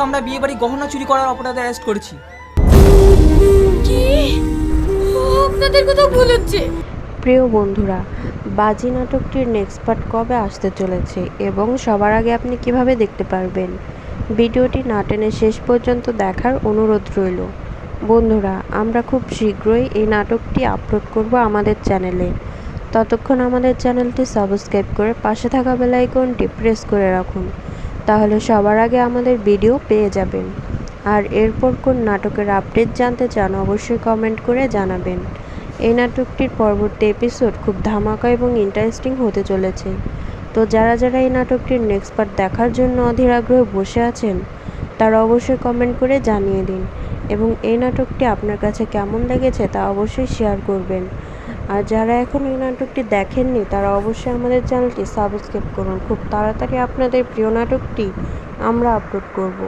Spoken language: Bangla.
আমরা বিয়ে বাড়ি গহনা চুরি করার অপরাধে অ্যারেস্ট করেছি। কি? আপনাদের কথা ভুল হচ্ছে। প্রিয় বন্ধুরা, বাজি নাটকটির নেক্সট পার্ট কবে আসতে চলেছে এবং সবার আগে আপনি কিভাবে দেখতে পারবেন, ভিডিওটি না টেনে শেষ পর্যন্ত দেখার অনুরোধ রইল। বন্ধুরা, আমরা খুব শীঘ্রই এই নাটকটি আপলোড করব আমাদের চ্যানেলে। ততক্ষণ আমাদের চ্যানেলটি সাবস্ক্রাইব করে পাশে থাকা বেল আইকনটি প্রেস করে রাখুন, তাহলে সবার আগে আমাদের ভিডিও পেয়ে যাবেন। আর এরপর কোন নাটকের আপডেট জানতে চান অবশ্যই কমেন্ট করে জানাবেন। এই নাটকটির পরবর্তী এপিসোড খুব ধামাকা এবং ইন্টারেস্টিং হতে চলেছে। তো যারা যারা এই নাটকটির নেক্সট পার্ট দেখার জন্য অধীর আগ্রহে বসে আছেন, তারা অবশ্যই কমেন্ট করে জানিয়ে দিন এবং এই নাটকটি আপনার কাছে কেমন লেগেছে তা অবশ্যই শেয়ার করবেন। আর যারা এখন এই নাটকটি দেখেননি তারা অবশ্যই আমাদের চ্যানেলটি সাবস্ক্রাইব করুন। খুব তাড়াতাড়ি আপনাদের প্রিয় নাটকটি আমরা আপলোড করব।